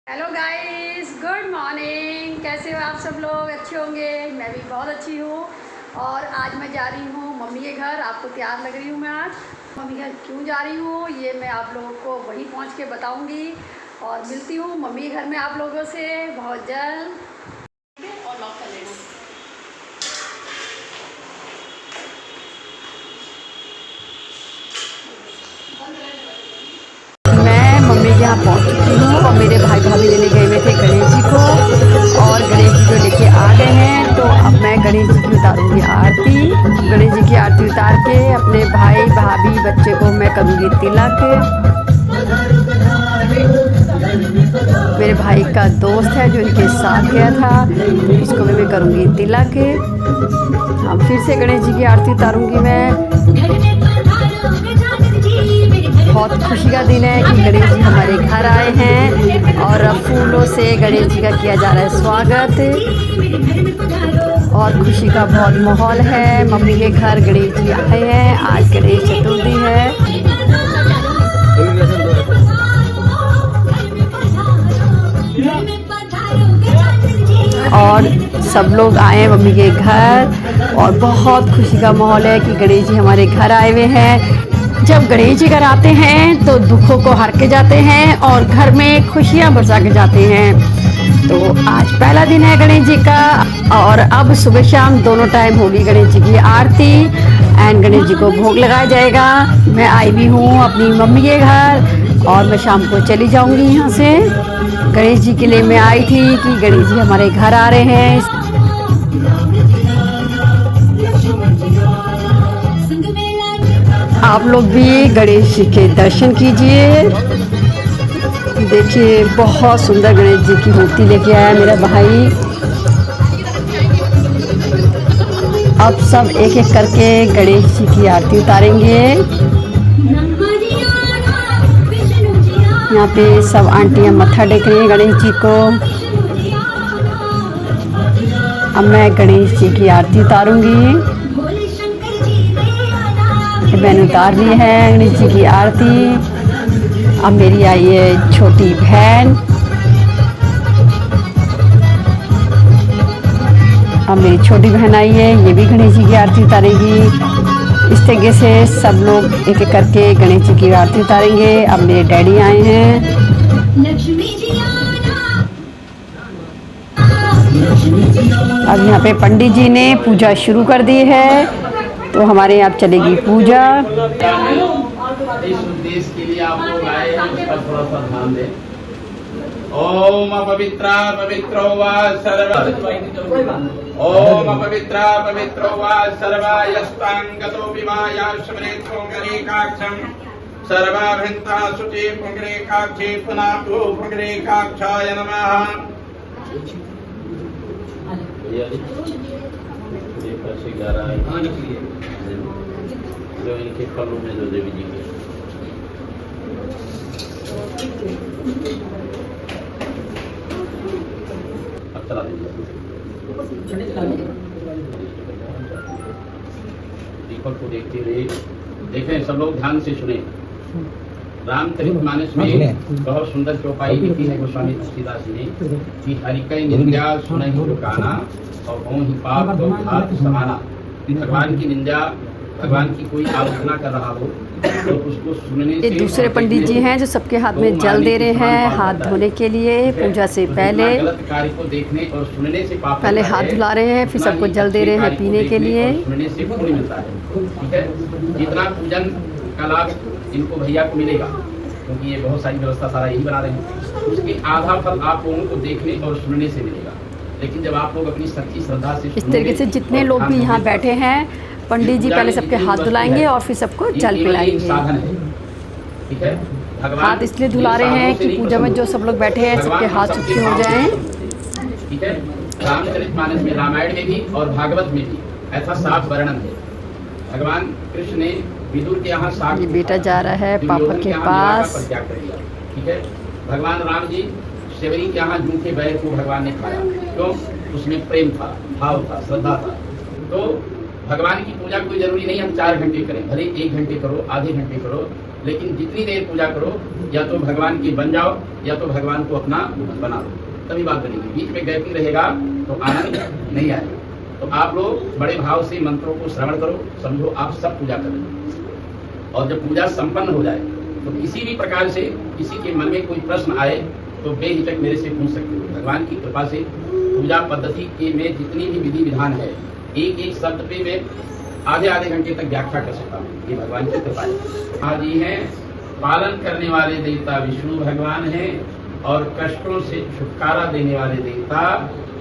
Hello guys, good morning. कैसे हो आप सब लोग? अच्छे होंगे। मैं भी बहुत अच्छी हूँ। और आज मैं जा रही हूँ मम्मी के घर। आपको तैयार लग रही हूँ मैं आज। मम्मी के घर क्यों जा रही हूँ ये मैं आप लोगों को वहीं पहुँच के बताऊँगी। और मिलती हूँ मम्मी के घर में आप लोगों से बहुत जल्द। और लॉक कर लेना। मैं मम्मी के यहाँ पहुँच चुकी हूँ और मेरे भाई भाभी लेने गए हुए थे गणेश जी को, और गणेश जी को लेके आ गए हैं। तो अब मैं गणेश जी की उतारूँगी आरती। गणेश जी की आरती उतार के अपने भाई भाभी बच्चे को मैं करूँगी तिलक। मेरे भाई का दोस्त है जो इनके साथ गया था, तो इसको भी मैं करूँगी तिलक। अब फिर से गणेश जी की आरती उतारूँगी मैं। बहुत खुशी का दिन है कि गणेश जी हमारे घर आए हैं और फूलों से गणेश जी का किया जा रहा है स्वागत। और खुशी का बहुत माहौल है। मम्मी के घर गणेश जी आए हैं। आज गणेश चतुर्थी है। और सब लोग आए हैं मम्मी के घर और बहुत खुशी का माहौल है कि गणेश जी हमारे घर आए हुए हैं। जब गणेश जी घर आते हैं तो दुखों को हर के जाते हैं और घर में खुशियां बरसा के जाते हैं। तो आज पहला दिन है गणेश जी का और अब सुबह शाम दोनों टाइम होगी गणेश जी की आरती एंड गणेश जी को भोग लगाया जाएगा। मैं आई भी हूँ अपनी मम्मी के घर और मैं शाम को चली जाऊँगी यहाँ से। गणेश जी के लिए मैं आई थी कि गणेश जी हमारे घर आ रहे हैं। आप लोग भी गणेश जी के दर्शन कीजिए। देखिए बहुत सुंदर गणेश जी की मूर्ति लेके आया मेरा भाई। अब सब एक एक करके गणेश जी की आरती उतारेंगे। यहाँ पे सब आंटियाँ मत्था टेक रही हैं गणेश जी को। अब मैं गणेश जी की आरती उतारूंगी। मैंने उतार ली है गणेश जी की आरती। अब मेरी आई है छोटी बहन। अब मेरी छोटी बहन आई है, ये भी गणेश जी की आरती उतारेगी। इस तरीके से सब लोग एक एक करके गणेश जी की आरती उतारेंगे। अब मेरे डैडी आए हैं। अब यहाँ पे पंडित जी ने पूजा शुरू कर दी है, तो हमारे यहाँ चलेगी पूजा। इस उद्देश्य के लिए आप लोग आए हैं, उसका थोड़ा सा ध्यान दें। ओम अपवित्रा पवित्रो वा सर्व ओम अपवित्रा पवित्रो वा सर्वा यस्तांगतो विवाया स्मरेतो गणेकाक्षं सर्वाभ्यंता शुचि पुंगरेकाक्षे पुनः पुंगरेकाक्षाय नमः। जो इनके फलों में जो देवी जी के दीपक को देखते हुए देखें, सब लोग ध्यान से सुने। रामचरितमानस में बहुत सुंदर चौपाई लिखी है गोस्वामी तुलसीदास ने कि हरिकई निंदा सुनहि लुकाना और कौन ही पाप तो घात समाना। भगवान की निंदा, भगवान की कोई आलोचना कर रहा हो तो उसको सुनने से। दूसरे पंडित जी हैं जो सबके हाथ में जल दे रहे हैं हाथ धोने के लिए पूजा से पहले। गलत कार्य को देखने और सुनने से पाप पहले हाथ धुला रहे हैं, फिर सबको जल दे रहे हैं पीने के लिए। सुनने से पुण्य मिलता है। ठीक है, जितना पूजन का लाभ इनको भैया को मिलेगा, क्योंकि ये बहुत सारी व्यवस्था सारा यही बना रहे हैं, उसके आधा फल आप लोगों को देखने और सुनने से मिलेगा। लेकिन जब आप लोग अपनी सच्ची श्रद्धा से इस तरीके से जितने लोग भी यहाँ बैठे हैं, पंडित जी पहले सबके हाथ धुलाएंगे और फिर सबको जल पिलाएंगे। ठीक है, हाथ इसलिए धुला रहे हैं कि पूजा में जो सब लोग बैठे हैं सबके हाथ सूखे हो जाएं। ठीक है, रामचरितमानस में, रामायण में भी और भागवत में भी ऐसा साफ वर्णन है। भगवान कृष्ण ने विदुर के यहाँ साफ, ये बेटा जा रहा है पापा के पास। ठीक है, भगवान राम जी शबरी के यहाँ जूठे बैल को भगवान ने खाया, क्यों? उसमें प्रेम था, भाव था, श्रद्धा था। तो भगवान की पूजा कोई जरूरी नहीं हम 4 घंटे करें, भले 1 घंटे करो, आधे घंटे करो, लेकिन जितनी देर पूजा करो या तो भगवान की बन जाओ या तो भगवान को अपना बना लो, तभी बात बनेगी। बीच में गैपिंग रहेगा तो आनंद नहीं आएगा। तो आप लोग बड़े भाव से मंत्रों को श्रवण करो, समझो आप सब पूजा कर रहे हो। और जब पूजा संपन्न हो जाए तो किसी भी प्रकार से किसी के मन में कोई प्रश्न आए तो बेहिचक मेरे से पूछ सकते हो। भगवान की कृपा से पूजा पद्धति के में जितनी भी विधि विधान है, एक एक शब्द पे मैं आधे आधे घंटे तक व्याख्या कर सकता हूँ। ये भगवान की कृपा है। आज ये है पालन करने वाले देवता विष्णु भगवान हैं और कष्टों से छुटकारा देने वाले देवता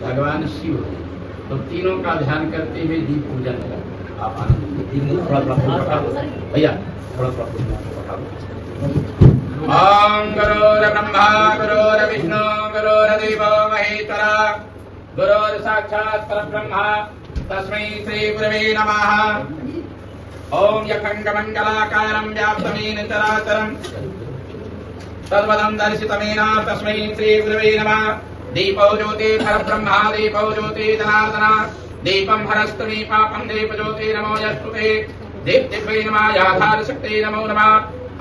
भगवान शिव हैं। तो तीनों का ध्यान करते हुए दीप पूजन है। आप आनंद थोड़ा भैया थोड़ा ओम गुरुर् ब्रह्मा गुरुर् विष्णु गुरुर्देवो महेश्वरा गुरुर् साक्षात् परब्रह्म तस्मै श्री गुरवे नमः। ओम यखंडमंडलाकारं व्याप्तमेन चराचरं तद्वदं दर्शितमेन तस्मै श्री गुरवे नमः। दीपो ज्योति परब्रह्मा दीपो ज्योति जनार्दन दीपं हरस्तमे पापं दीप ज्योति नमो यस्तुते दीप्तिभ्ये नमः याधार शक्ते नमो नमः।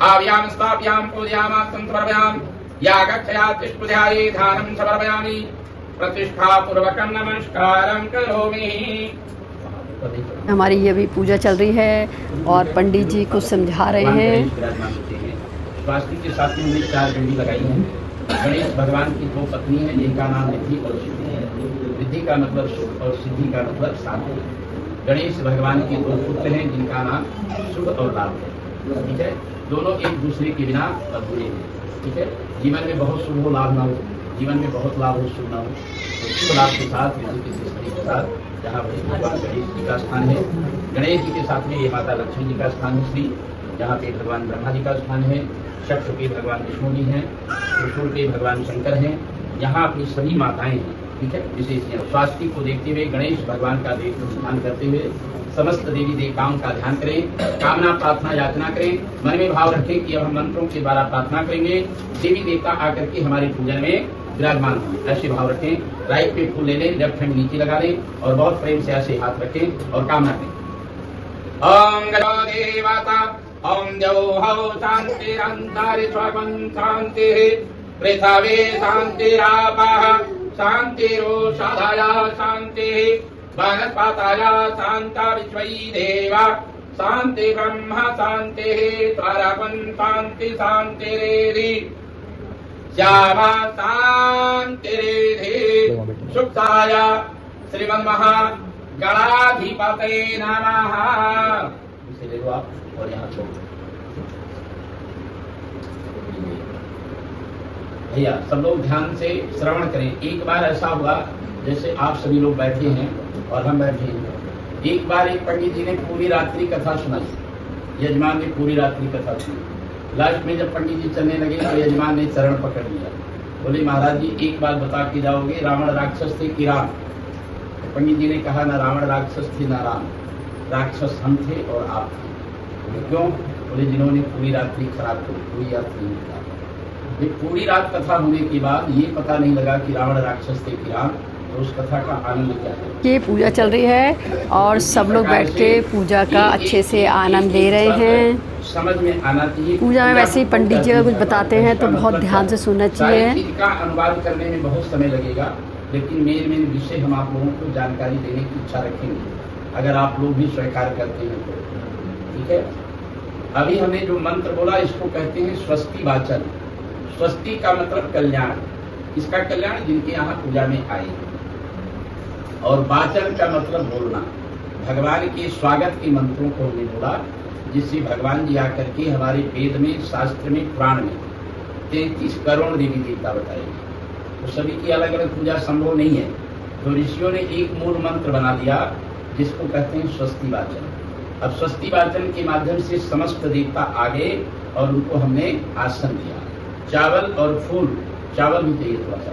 आव्यां स्थाप्यां पूजयामः समर्पयामि यागक्षयात् पुष्पध्याये धानं समर्पयामि प्रतिष्ठा पूर्वकं नमस्कारं करोमि। हमारी ये भी पूजा चल रही है और पंडित जी कुछ समझा रहे हैं। स्वास्तिक के साथ में हमने 4 डंडी लगाई है। गणेश भगवान की 2 पत्नी है जिनका नाम रिद्धि और सिद्धि है। रिद्धि का मतलब शुभ और सिद्धि का मतलब शांति। गणेश भगवान के 2 पुत्र हैं जिनका नाम शुभ और लाभ है। ठीक है, दोनों एक दूसरे के बिना अधूरे हैं। ठीक है, जीवन में बहुत शुभ हो लाभ ना हो, जीवन में बहुत लाभ हो शुभ ना हो। तो शुभ लाभ के साथ के साथ जहाँ भगवान गणेश जी का स्थान है, गणेश जी के साथ में ये माता लक्ष्मी जी का स्थान है श्री, जहाँ पे भगवान ब्रह्मा जी का स्थान है, शक्र के भगवान विष्णु जी हैं, त्रिशूल के भगवान शंकर हैं, यहाँ अपनी सभी माताएं हैं। ठीक है, विशेष स्वास्थ्य को देखते हुए गणेश भगवान का देव ध्यान करते हुए समस्त देवी देवताओं का ध्यान करें, कामना प्रार्थना याचना करें, मन में भाव रखें कि अब हम मंत्रों के द्वारा प्रार्थना करेंगे, देवी देवता आकर के हमारे पूजन में विराजमान हों। ऐसे भाव रखें। राइट पे फूल ले लें, लेफ्ट हैंड नीचे लगा लें और बहुत प्रेम से ऐसे हाथ रखें और कामना करें। ओम गणो देवता ओम द्यौः शान्तिरन्तरि स्वगं शान्तिः पृथिवी शान्तिरापः शान्तिरोषधयः शान्तिः वनस्पतयः शान्ता विश्वै देवा शान्ति ब्रह्म शान्तिः त्वरपं शान्ति शान्तिरेधि श्यामा शान्तिरेधि सुखाय श्रीमन्महा गणाधिपतये नमः। इसे ले लो आप और यहाँ छोड़ भैया। सब लोग ध्यान से श्रवण करें। एक बार ऐसा हुआ जैसे आप सभी लोग बैठे हैं और हम बैठे हैं, एक बार एक पंडित जी ने पूरी रात्रि कथा सुनाई। यजमान ने पूरी रात्रि कथा सुनी। लास्ट में जब पंडित जी चलने लगे तो यजमान ने चरण पकड़ लिया। बोले महाराज जी एक बात बता के जाओगे, रावण राक्षस थे कि राम? पंडित जी ने कहा ना रावण राक्षस थे ना राम, राक्षस हम थे और आप थे। क्यों? बोले जिन्होंने पूरी रात्रि खराब की, पूरी रात्रि नहीं खराब। पूरी रात कथा होने के बाद ये पता नहीं लगा कि रावण राक्षस थे कि राम, तो उस कथा का आनंद क्या है? ये पूजा चल रही है और सब लोग बैठ के पूजा का अच्छे से आनंद ले रहे हैं। समझ में आना चाहिए। पूजा में वैसे ही पंडित जी अगर कुछ बताते हैं तो बहुत ध्यान से सुनना चाहिए। चीज का अनुवाद करने में बहुत समय लगेगा, लेकिन मेन विषय हम आप लोगों को जानकारी देने की इच्छा रखेंगे, अगर आप लोग भी स्वीकार करते हैं तो। ठीक है, अभी हमने जो मंत्र बोला इसको कहते हैं स्वस्ति वाचन। स्वस्ति का मतलब कल्याण, इसका कल्याण जिनके यहाँ पूजा में आए। और वाचन का मतलब बोलना, भगवान के स्वागत के मंत्रों को हमने बोला, जिससे भगवान जी आकर के हमारे वेद में, शास्त्र में, पुराण में 33 करोड़ देवी देवता बताएंगे। तो सभी की अलग अलग पूजा संभव नहीं है, तो ऋषियों ने एक मूल मंत्र बना दिया जिसको कहते हैं स्वस्ति वाचन। अब स्वस्ति वाचन के माध्यम से समस्त देवता आ गए और उनको हमने आसन दिया। चावल और फूल, चावल भी चाहिए थोड़ा सा।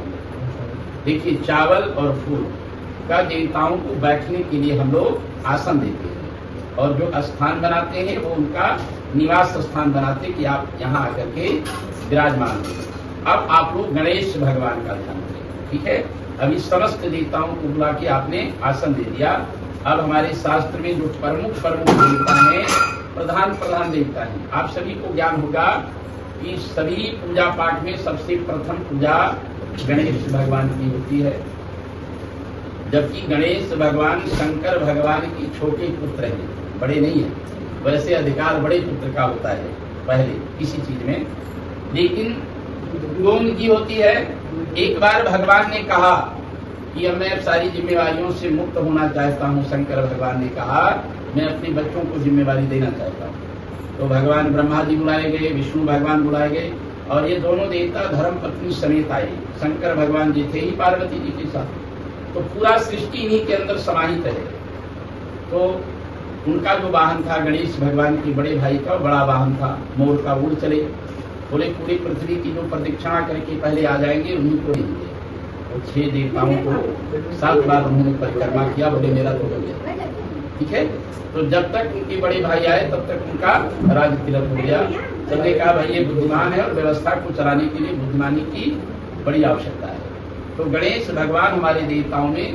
देखिए चावल और फूल का देवताओं को बैठने के लिए हम लोग आसन देते हैं और जो स्थान बनाते हैं वो उनका निवास स्थान बनाते हैं कि आप यहाँ आकर के विराजमान हो। अब आप लोग गणेश भगवान का ध्यान करें। ठीक है, अभी समस्त देवताओं को बुला के आपने आसन दे दिया। अब हमारे शास्त्र में जो प्रमुख देवता हैं प्रधान देवता हैं। आप सभी को ज्ञान होगा कि सभी पूजा पाठ में सबसे प्रथम पूजा गणेश भगवान की होती है, जबकि गणेश भगवान शंकर भगवान की छोटे पुत्र हैं, बड़े नहीं है। वैसे अधिकार बड़े पुत्र का होता है पहले किसी चीज में, लेकिन वो उनकी होती है। एक बार भगवान ने कहा कि अब मैं सारी जिम्मेवारियों से मुक्त होना चाहता हूँ। शंकर भगवान ने कहा मैं अपने बच्चों को जिम्मेवारी देना चाहता हूँ। तो भगवान ब्रह्मा जी बुलाए गए, विष्णु भगवान बुलाए गए और ये दोनों देवता धर्म पत्नी समेत आए। शंकर भगवान जी थे ही पार्वती जी के साथ, तो पूरा सृष्टि इन्हीं के अंदर समाहित है। तो उनका जो वाहन था गणेश भगवान के बड़े भाई का बड़ा वाहन था, मोर का उड़ चले, बोले पूरी पृथ्वी की जो प्रदक्षिणा करके पहले आ जाएंगे उन्हीं को देंगे। और 6 देवताओं को 7 बार उन्होंने परिक्रमा किया, बोले मेरा तो हो गया, ठीक है। तो जब तक उनके बड़े भाई आए तब तक उनका राज तिलक हो गया। सबने कहा भाई ये बुद्धिमान है और व्यवस्था को चलाने के लिए बुद्धिमानी की बड़ी आवश्यकता है। तो गणेश भगवान हमारे देवताओं में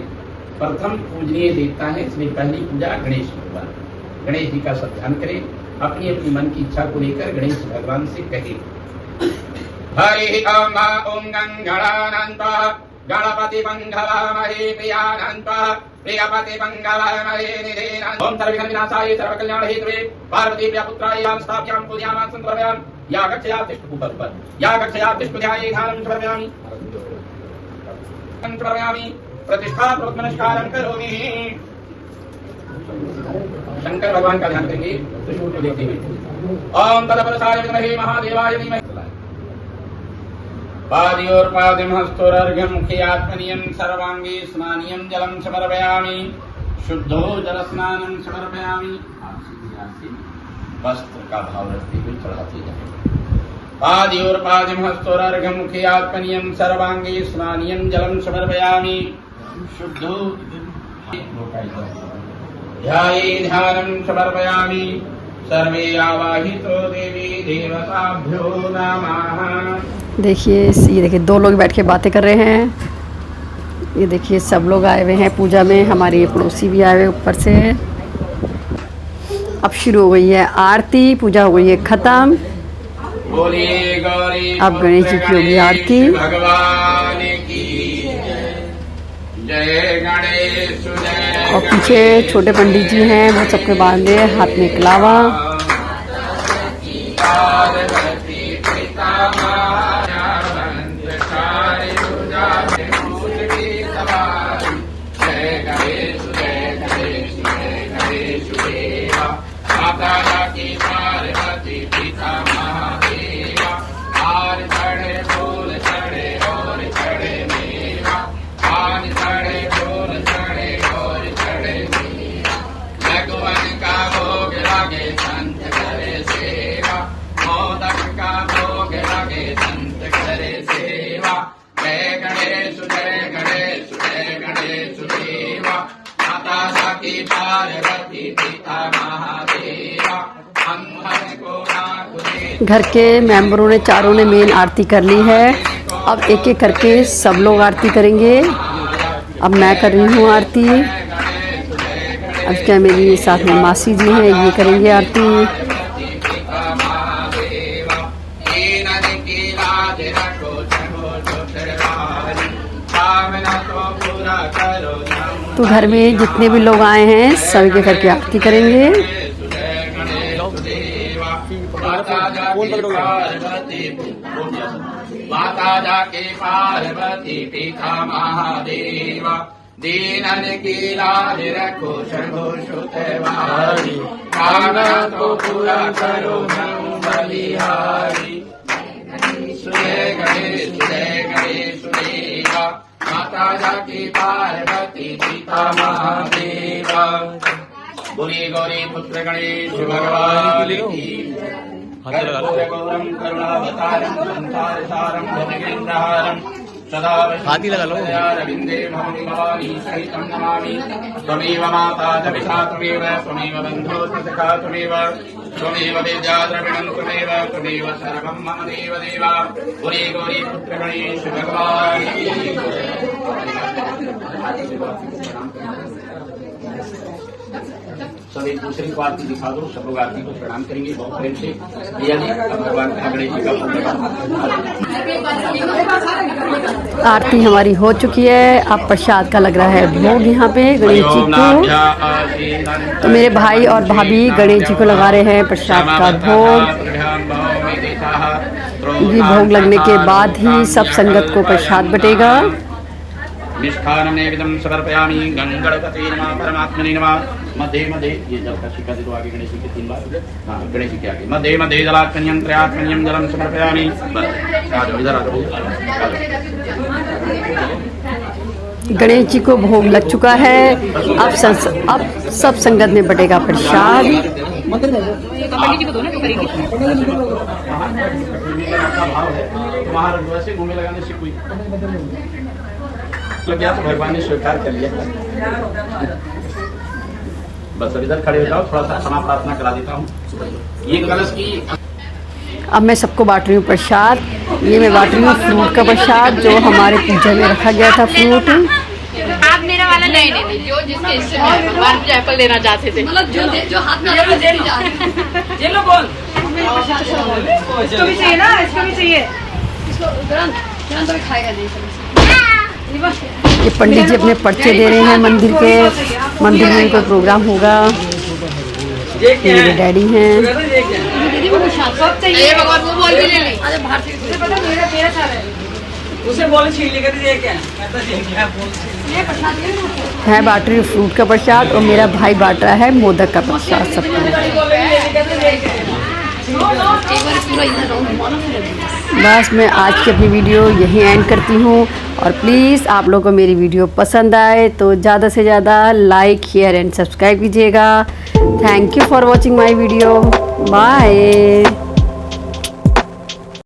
प्रथम पूजनीय देवता है, इसलिए पहली पूजा गणेश भगवान। गणेश जी का सब ध्यान करें, अपनी अपनी मन की इच्छा को लेकर गणेश भगवान से कहें। हरि ओम गंगणानंता गणपति बंधवामहे प्रियानंता प्रियपति बंधवामहे निधेन। ओम सर्वविघ्न विनाशाय सर्वकल्याण हेतवे पार्वती प्रियपुत्राय यां स्थाप्यां पूजयामां संतर्पयामि। या गच्छया तिष्ठपुपर या गच्छया तिष्ठध्याये ध्यानं समर्पयामि प्रतिष्ठा पूर्वक नमस्कारं करोमि। शंकर भगवान का ध्यान करेंगे त्रिशूल को देखते हुए। ओम तदपरसाय विद्महे महादेवाय धीमहि। पादयोर्पादिम हस्तोरर्घ्यं मुखे आत्मनियं सर्वांगे स्नानियं जलं समर्पयामि। शुद्धो जल स्नानं समर्पयामि। वस्त्र का भाव रखते हुए चढ़ाते जाए। पादयोर्पादिम हस्तोरर्घ्यं मुखे आत्मनियं सर्वांगे स्नानियं जलं समर्पयामि। शुद्धो ध्याये ध्यानं समर्पयामि। सर्वे आवाहितो देवी देवताभ्यो नमः। देखिए ये देखिए 2 लोग बैठ के बातें कर रहे हैं। ये देखिए सब लोग आए हुए हैं पूजा में, हमारे पड़ोसी भी आए हुए ऊपर से। अब शुरू हो गई है आरती, पूजा हो गई है खत्म। अब गणेश जी की होगी आरती। भगवान की जय गणेश जय। और पीछे छोटे पंडित जी हैं, वो सबके बांधे हाथ में कलावा। घर के मेंबरों ने चारों ने मेन आरती कर ली है। अब एक एक करके सब लोग आरती करेंगे। अब मैं कर रही हूँ आरती। अब क्या मेरी साथ में मासी जी हैं, ये करेंगे आरती। तो घर में जितने भी लोग आए हैं सभी के करके आरती करेंगे। माता जाके पार्वती पिता महादेव दीनन की लाज रखो शंभो सुतवारी। कामना तो पूरा करो मनु बलिहारी। जय गणेश देवा। माता जाके पार्वती पिता महादेव। बुरी गौरी पुत्र गणेश भगवान की। कर्पूरगौरं करुणावतारं संसारसारं भुजगेन्द्रहारं सदा रविन्दे भवानी सहितं नमामि। त्वमेव माता च पिता त्वमेव त्वमेव बन्धो च सखा त्वमेव त्वमेव विद्या द्रविणं त्वमेव सर्वं मम देव। पुरी गौरी पुत्र गणेश भगवान की। सदा अब एक दूसरे को आरती दिखा दो, सब लोग आरती को प्रणाम करेंगे बहुत प्रेम से। भैया जी अब भगवान गणेश जी का भोग लगा। आरती हमारी हो चुकी है। अब प्रसाद का लग रहा है भोग यहाँ पे गणेश जी को। तो मेरे भाई और भाभी गणेश जी को लगा रहे हैं प्रसाद का भोग। ये भोग लगने के बाद ही सब संगत को प्रसाद बटेगा। निष्ठानम नैवेद्यम समर्पयामि गणगणपते नमः परमात्मने नमः। मध्य मध्य ये जल का छिक्का दे दो आगे गणेश जी के 3 बार। हाँ गणेश जी के आगे मध्य मध्य जलात्मन्यं त्रयात्मन्यं जलम समर्पयामि। बस आ जाओ इधर आ जाओ। गणेश जी को भोग लग चुका है। अब सब संगत में बटेगा प्रसाद। पंडित जी को दो ना, तुम्हारा वैसे घूमे लगाने से कोई लग गया तो भगवान ने स्वीकार कर लिया। बस अब इधर खड़े हो जाओ, थोड़ा सा क्षमा प्रार्थना करा देता हूँ। ये कलश की अब मैं सबको बांट रही हूँ प्रसाद। ये मैं बांट रही हूँ फ्रूट का प्रसाद जो हमारे पूजा में रखा गया था। फ्रूट आप मेरा वाला नहीं लेनी, जो जिसके हिस्से में भगवान मुझे एप्पल देना चाहते थे, मतलब जो हाथ में ये लो बोल। इसको भी चाहिए ना, इसको भी चाहिए, इसको तुरंत खाएगा नहीं। ये पंडित जी अपने पर्चे दे रहे हैं मंदिर में कोई प्रोग्राम होगा। ये मेरे डैडी हैं। दीदी वो सब चाहिए भगवान, वो बोल भी ले ली। अरे बाहर से पता मेरा साल है, उसे बोले छीन लेकर दे क्या, मैं तो देख लिया बोल। मैं बांट रही हूँ फ्रूट का प्रसाद और मेरा भाई बांट रहा है मोदक का प्रसाद सबको। बस मैं आज की अपनी वीडियो यहीं एंड करती हूँ। और प्लीज़ आप लोगों को मेरी वीडियो पसंद आए तो ज़्यादा से ज़्यादा लाइक शेयर एंड सब्सक्राइब कीजिएगा। Thank you for watching my video. Bye.